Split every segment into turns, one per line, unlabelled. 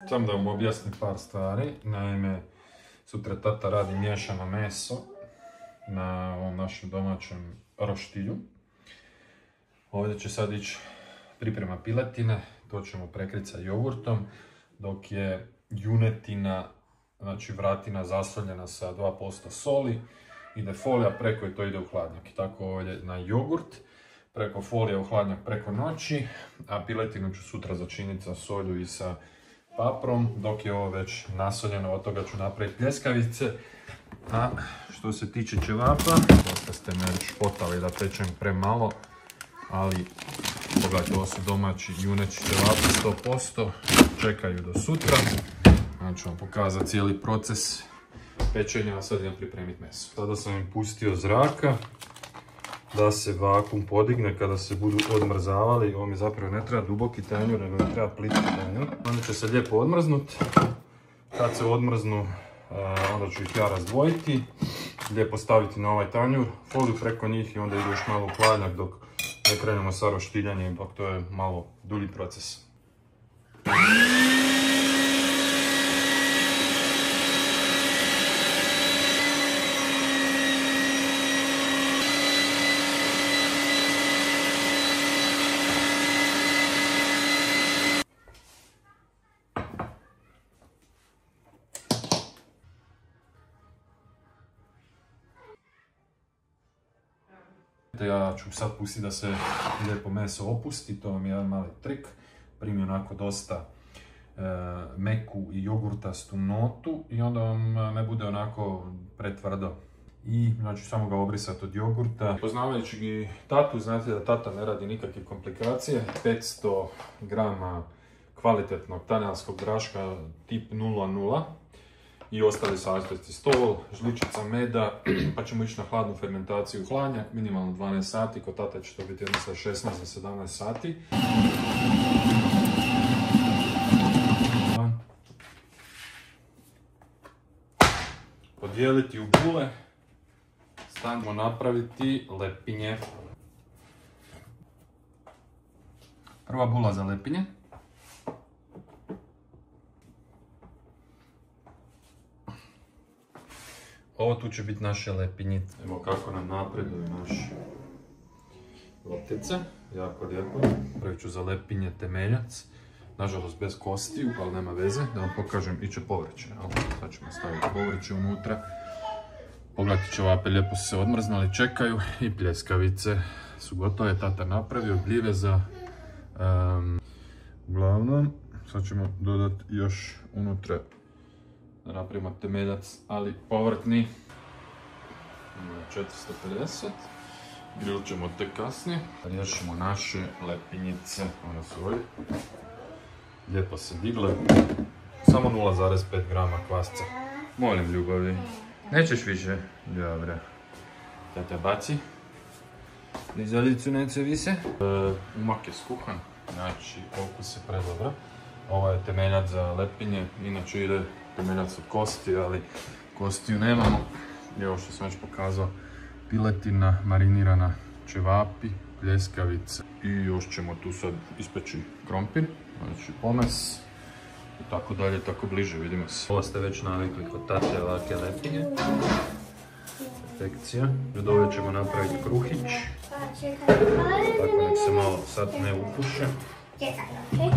Samo da vam objasnim par stvari. Naime, sutra tata radi miješano meso na ovom našem domaćem roštilju. Ovdje će sad ići priprema piletine, to ćemo prekriti sa jogurtom, dok je junetina, znači vratina zasoljena sa 2% soli, ide folija preko i to ide u hladnjak. I tako ovdje na jogurt, preko folije u hladnjak preko noći, a piletinu ću sutra začiniti sa solju i sa paprom, dok je ovo već nasoljeno, od toga ću napraviti pljeskavice. A što se tiče ćevapa, dosta ste me već potali da pečem premalo, ali pogledajte, ovo su domaći juneći ćevapi 100%, čekaju do sutra. Znači ću vam pokazati cijeli proces pečenja, a sad idem pripremiti meso. Sada sam im pustio zraka da se vakuum podigne kada se budu odmrzavali. Ovo mi zapravo ne treba duboki tanjur, nego mi treba plitki tanjur. Onda će se lijepo odmrznuti. Kad se odmrznu, onda ću ih ja razdvojiti, lijepo staviti na ovaj tanjur, foliju preko njih i onda idu još malo u hladnjak dok ne krenemo sa roštiljanjem, dok to je malo dulji proces. Ja ću sad pustiti da se lijepo meso opusti, to vam je jedan mali trik. Primi onako dosta meku i jogurtastu notu i onda vam ne bude onako pretvrdo. I znači samo ga obrisati od jogurta. Poznavajući i tatu, znate da tata ne radi nikakve komplikacije. 500 grama kvalitetnog talijanskog braška tip 00 i ostali sastojci, stol, žličica meda, pa ćemo ići na hladnu fermentaciju hladnjak, minimalno 12 sati, kod tata će to biti jedno sa 16 do 17 sati. Podijeliti u bule, stavimo napraviti lepinje. Prva bula za lepinje. Ovo tu će biti naše lepinjice. Evo kako nam napreduju naše loptice. Jako lijepo. Pravit ću za lepinje temeljac. Nažalost bez kostiju, ali nema veze. Da vam pokažem, iće povrće. Sad ćemo staviti povrće unutra. Pogledajte, ćevape lijepo su se odmrznali, čekaju. I pljeskavice su gotove. Tata napravio gljive za... Uglavnom, sad ćemo dodati još unutra da napravimo temeljac, ali povrtni. 450. Grilit ćemo tek kasnije. Riješimo naše lepinjice. One su ovdje. Lijepo se digle. Samo 0,5 grama kvasca. Molim ljubavi. Nećeš više? Dobre. Tata baci. Dizalicu neće više. Umak je skuhan. Znači, okus je predobro. Ovo je temeljac za lepinje. Inače ide temeljac od kosti, ali kostiju nemamo. I ovo što sam već pokazao, piletina, marinirana, ćevapi, pljeskavice i još ćemo tu sad ispeći krompir, znači pomes i tako dalje, tako bliže, vidimo se. Ovo ste već navikli kod tate ovakve lepinje. Perfekcija. Od ove ćemo napraviti kruhić. Tako nek se malo sad ne upuše.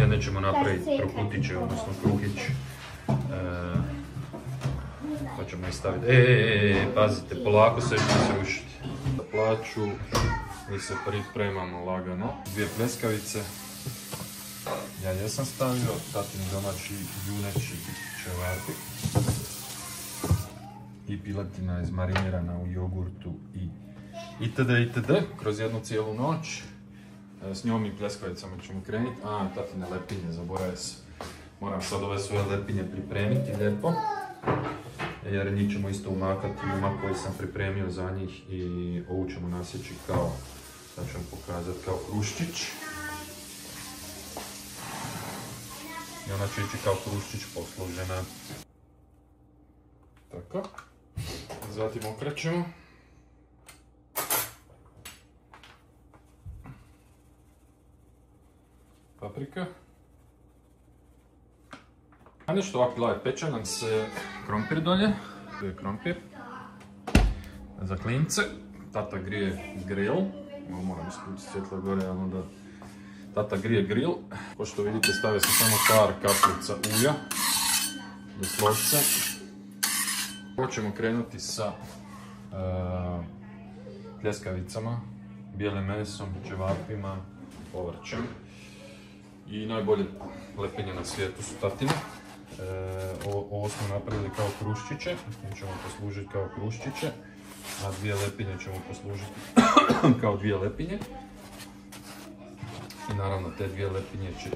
Jedne ćemo napraviti trokutiće, odnosno kruhić. Pa ćemo ih staviti. Pazite, polako se ćemo se rušiti. Za plaću mi se pripremamo lagano. 2 pljeskavice. Ja jesam stavio, tatini domaći juneći ćevapi. I piletina izmarinirana u jogurtu i itd. Kroz jednu cijelu noć. S njom i pljeskavicama ćemo krenuti. Tatine lepinje, zaboravio se. Moram sad ove svoje lepinje pripremiti lijepo. Jer njih ćemo isto umakati umak koji sam pripremio za njih i ovu ćemo nasjeći kao, sad ću vam pokazati, kao kruščić. I ona će ići kao kruščić poslužena. Tako. Zatim okrećemo. Paprika. A nešto ovako live peče nam se krompir dolje. Tu je krompir. Za klince. Tata grije grill. Moram spustiti svjetlo gore, ali onda... Tata grije grill. Ko što vidite stavio sam samo par kapljica ulja. Doslovce. Hoćemo krenuti sa pljeskavicama, bijelim mesom, ćevapima, povrćem. I najbolje lepinje na svijetu su tatine. Ovo smo napravili kao kruščiće, mi ćemo poslužiti kao kruščiće, a dvije lepinje ćemo poslužiti kao dvije lepinje. I naravno te dvije lepinje će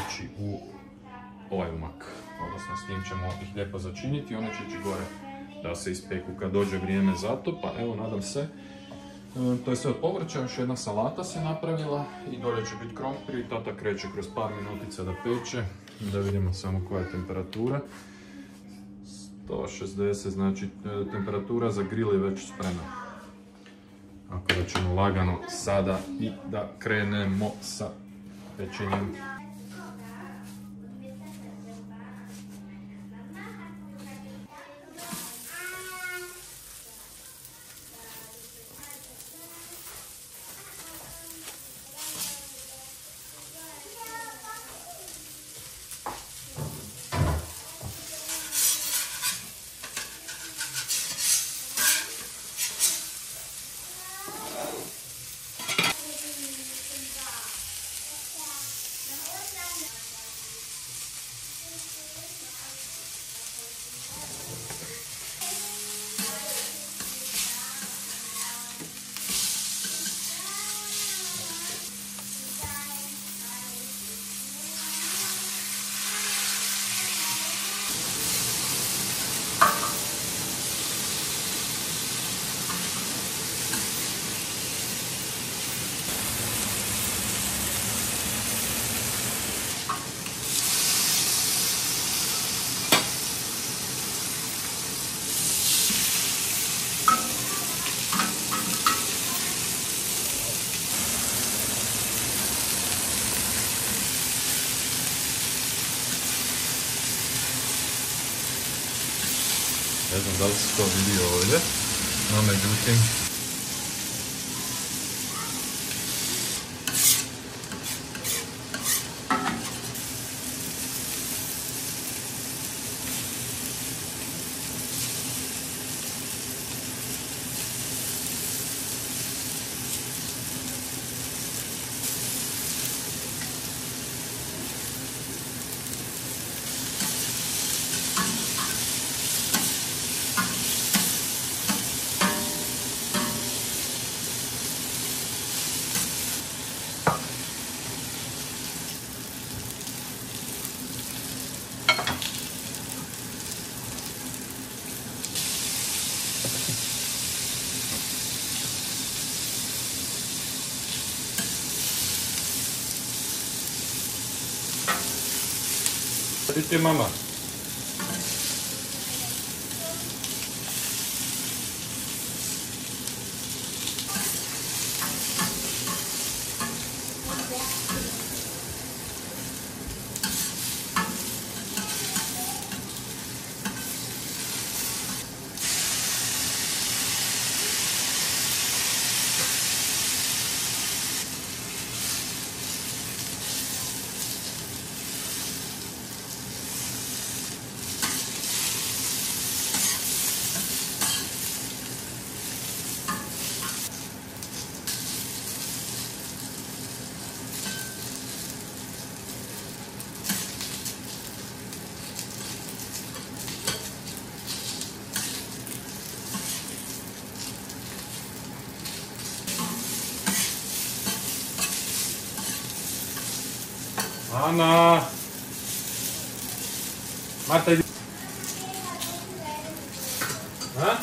ići u ovaj umak. Odnosno s tim ćemo ih lijepo začiniti i one će ići gore da se ispeku kad dođe vrijeme za to. Pa evo, nadam se. To je sve od povrća, još jedna salata se napravila i dolje će biti krompir i tata kreće kroz par minutica da peče. Da vidimo samo koja je temperatura. 160, znači temperatura za grill je već spremna. Tako da ćemo lagano sada i da krenemo sa pečenjem. Ne znam da li se to vidio ovdje, no međutim... Vidite mama. Ana! Marta, idi. Ha?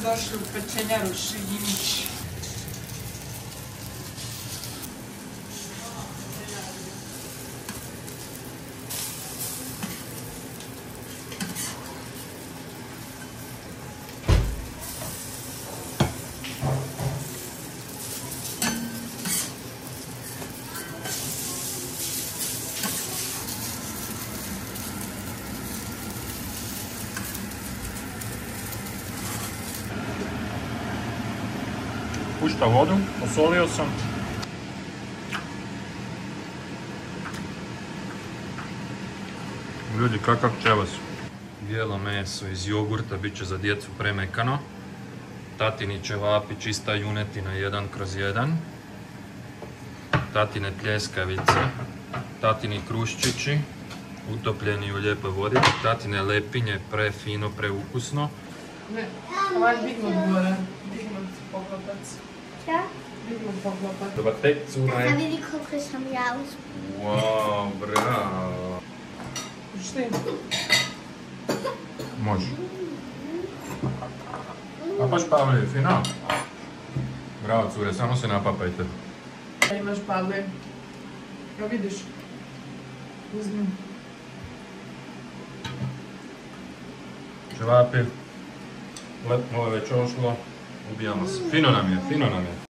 Dobrodošli u pečenjaru Šiginić.
Pušta vodu, osolio sam. Ljudi, kakav ćevas. Bijelo meso iz jogurta bit će za djecu premekano. Tatini ćevapi, čista junetina 1/1. Tatine pljeskavice. Tatini kruščići, utopljeni u lijepoj vodi. Tatine lepinje, prefino, preukusno.
Ne, ovaj dignut gore. Dignut poklopac.
Šta?
Dignut poklopac.
Dobar tek, cura.
A vidi koliko sam ja uspio.
Wow, bravo.
Šti?
Može. A baš Pavle, fino. Bravo cure, samo se napapajte.
Imaš Pavle. Evo vidiš. Uzmi.
Ćevapi. Ovo je već ošlo. Ubijamo se. Fino nam je, fino nam je.